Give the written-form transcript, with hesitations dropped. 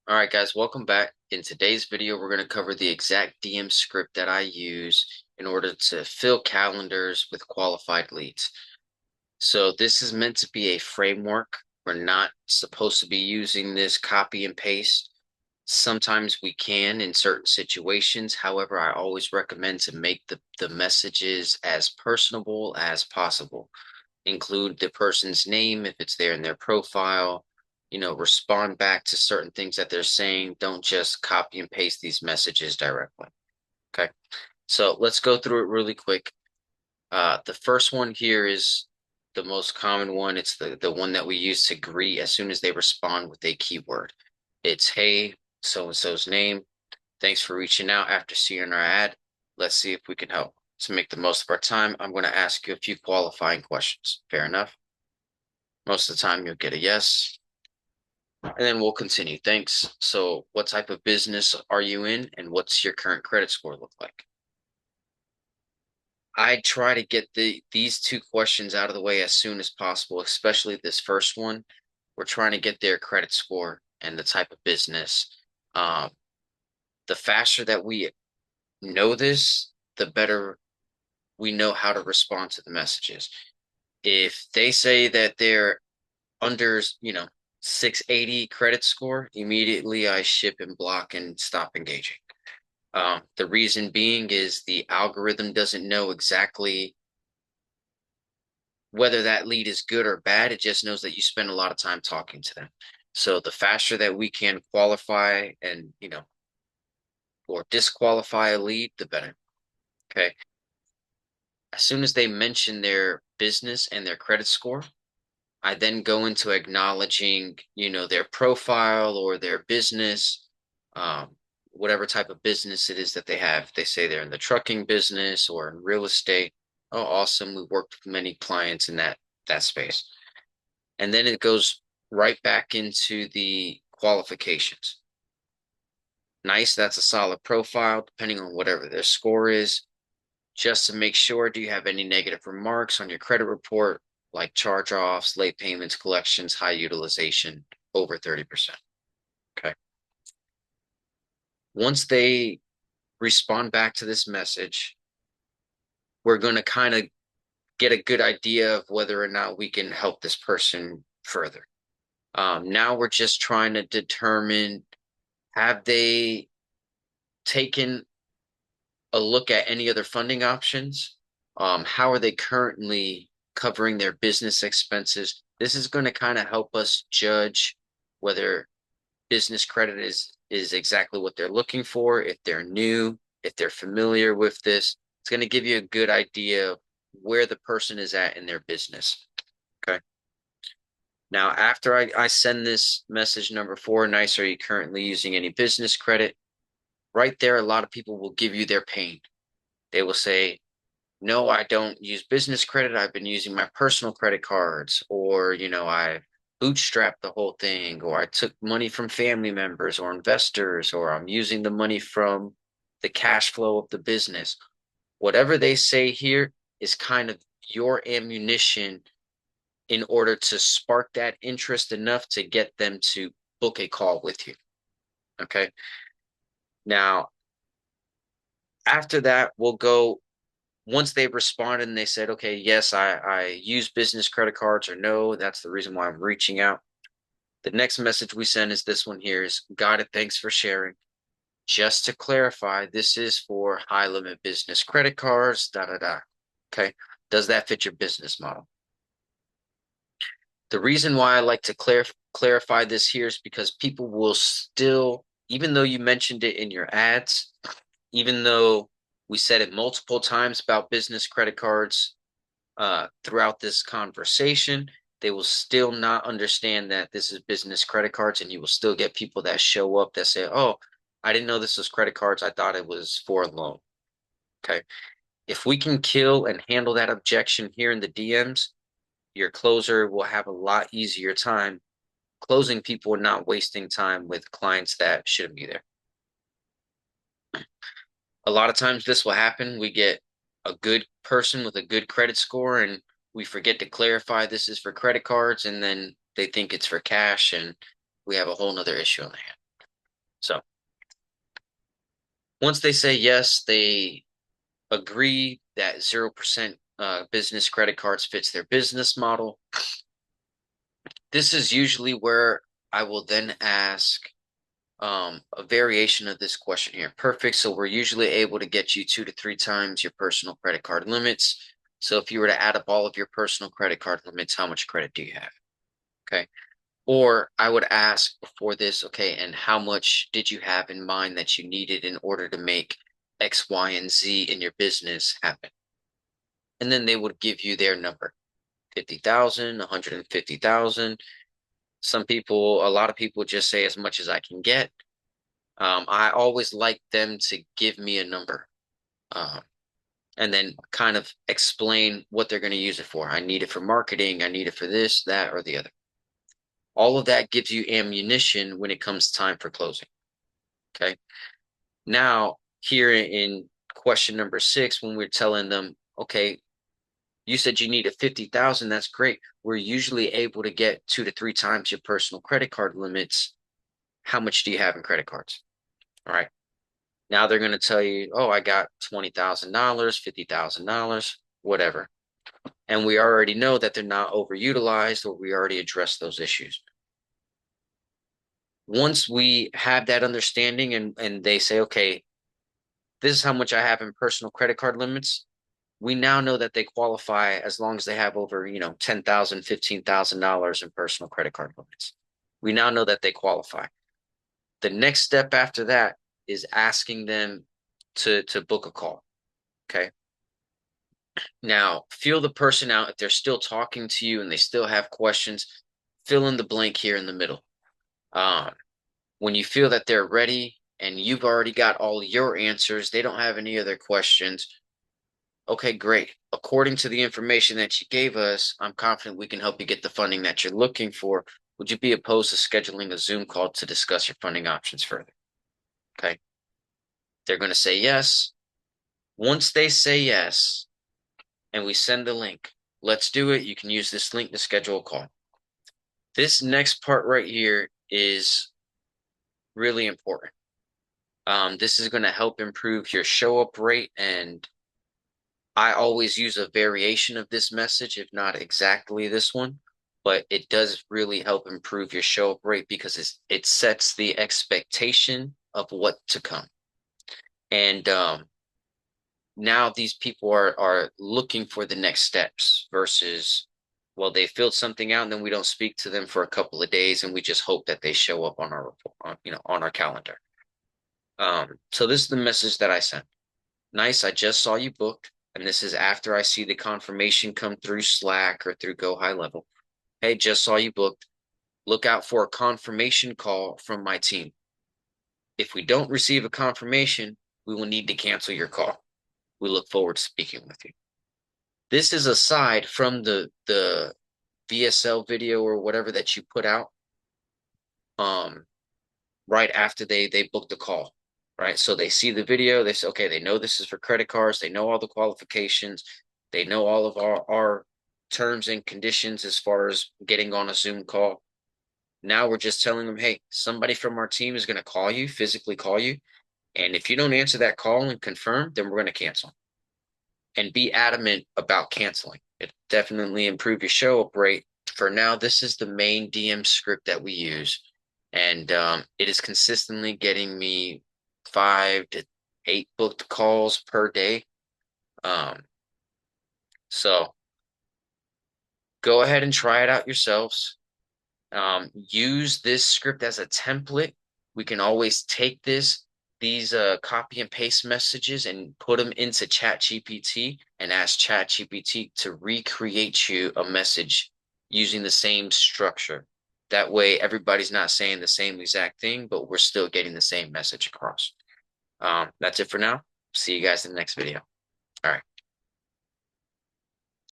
All right, guys, welcome back. In today's video, we're going to cover the exact DM script that I use in order to fill calendars with qualified leads. So this is meant to be a framework. We're not supposed to be using this copy and paste. Sometimes we can in certain situations. However, I always recommend to make the messages as personable as possible. Include the person's name if it's there in their profile, respond back to certain things that they're saying. Don't just copy and paste these messages directly. Okay. So let's go through it really quick. The first one here is the most common one. It's the one that we use to greet as soon as they respond with a keyword. It's, hey, so and so's name. Thanks for reaching out after seeing our ad. Let's see if we can help. To make the most of our time, I'm going to ask you a few qualifying questions. Fair enough? Most of the time, you'll get a yes. And then we'll continue. Thanks. So, what type of business are you in, and what's your current credit score look like? I try to get these two questions out of the way as soon as possible, especially this first one. We're trying to get their credit score and the type of business. Um, the faster that we know this, the better we know how to respond to the messages. If they say that they're under, 680 credit score, immediately I ship and block and stop engaging. The reason being is the algorithm doesn't know exactly whether that lead is good or bad. It just knows that you spend a lot of time talking to them. So the faster that we can qualify and, or disqualify a lead, the better. Okay. As soon as they mention their business and their credit score, I then go into acknowledging, their profile or their business, whatever type of business it is that they have. If they say they're in the trucking business or in real estate. Oh, awesome. We've worked with many clients in that space. And then it goes right back into the qualifications. Nice, that's a solid profile, depending on whatever their score is. Just to make sure, do you have any negative remarks on your credit report, like charge-offs, late payments, collections, high utilization, over 30%? Okay. Once they respond back to this message, we're going to kind of get a good idea of whether or not we can help this person further. Now we're just trying to determine, have they taken a look at any other funding options? How are they currently covering their business expenses? This is going to kind of help us judge whether business credit is exactly what they're looking for, if they're new, if they're familiar with this. It's going to give you a good idea of where the person is at in their business. Okay. Now, after I send this message number 4, nice, are you currently using any business credit? Right there, a lot of people will give you their pain. They will say, no, I don't use business credit. I've been using my personal credit cards, or, I bootstrapped the whole thing, or I took money from family members or investors, or I'm using the money from the cash flow of the business. Whatever they say here is kind of your ammunition in order to spark that interest enough to get them to book a call with you. Okay. Now, after that, we'll go once they've responded and they said, okay, yes, I use business credit cards, or no, that's the reason why I'm reaching out. The next message we send is this one here is, got it, thanks for sharing. Just to clarify, this is for high limit business credit cards, da da da. Okay. Does that fit your business model? The reason why I like to clarify this here is because people will still, even though you mentioned it in your ads, even though we said it multiple times about business credit cards throughout this conversation, they will still not understand that this is business credit cards, and you will still get people that show up that say, oh, I didn't know this was credit cards. I thought it was for a loan. Okay. If we can kill and handle that objection here in the DMs, your closer will have a lot easier time closing people and not wasting time with clients that shouldn't be there. A lot of times this will happen. We get a good person with a good credit score and we forget to clarify this is for credit cards, and then they think it's for cash, and we have a whole nother issue on the hand. So once they say yes, they agree that 0% business credit cards fits their business model. This is usually where I will then ask a variation of this question here. Perfect. So we're usually able to get you 2 to 3 times your personal credit card limits. So if you were to add up all of your personal credit card limits, how much credit do you have? Okay. Or I would ask before this, okay, and how much did you have in mind that you needed in order to make X, Y, and Z in your business happen? And then they would give you their number, 50,000, 150,000. A lot of people just say as much as I can get. I always like them to give me a number, um, and then kind of explain what they're going to use it for. I need it for marketing. I need it for this, that, or the other. All of that gives you ammunition when it comes time for closing. Okay. Now, here in question number 6, when we're telling them, okay, you said you needed 50,000, that's great. We're usually able to get 2 to 3 times your personal credit card limits. How much do you have in credit cards? All right. Now they're going to tell you, oh, I got $20,000, $50,000, whatever. And we already know that they're not overutilized, or we already addressed those issues. Once we have that understanding and they say, okay, this is how much I have in personal credit card limits, we now know that they qualify as long as they have over, $10,000, $15,000 in personal credit card limits. We now know that they qualify. The next step after that is asking them to book a call. Okay. Now, feel the person out. If they're still talking to you and they still have questions, fill in the blank here in the middle. Um, when you feel that they're ready and you've already got all your answers, they don't have any other questions. Okay, great. According to the information that you gave us, I'm confident we can help you get the funding that you're looking for. Would you be opposed to scheduling a Zoom call to discuss your funding options further? Okay. They're going to say yes. Once they say yes, and we send the link, let's do it. You can use this link to schedule a call. This next part right here is really important. This is going to help improve your show up rate, and I always use a variation of this message, if not exactly this one, but it does really help improve your show up rate because it sets the expectation of what to come. And now these people are looking for the next steps versus, well, they filled something out and then we don't speak to them for a couple of days and we just hope that they show up on our on our calendar. So this is the message that I sent. Nice, I just saw you booked, and this is after I see the confirmation come through Slack or through Go High Level. Hey, just saw you booked. Look out for a confirmation call from my team. If we don't receive a confirmation, we will need to cancel your call. We look forward to speaking with you. This is aside from the VSL video or whatever that you put out right after they book the call, right? So they see the video, they say, okay, they know this is for credit cards, they know all the qualifications, they know all of our terms and conditions as far as getting on a Zoom call. Now we're just telling them, hey, somebody from our team is going to call you, physically call you. And if you don't answer that call and confirm, then we're going to cancel. And be adamant about canceling. It definitely improve your show up rate. For now, this is the main DM script that we use. And it is consistently getting me 5 to 8 booked calls per day. So go ahead and try it out yourselves. Use this script as a template. We can always take these copy and paste messages and put them into ChatGPT and ask ChatGPT to recreate you a message using the same structure. That way, everybody's not saying the same exact thing, but we're still getting the same message across. That's it for now. See you guys in the next video. All right.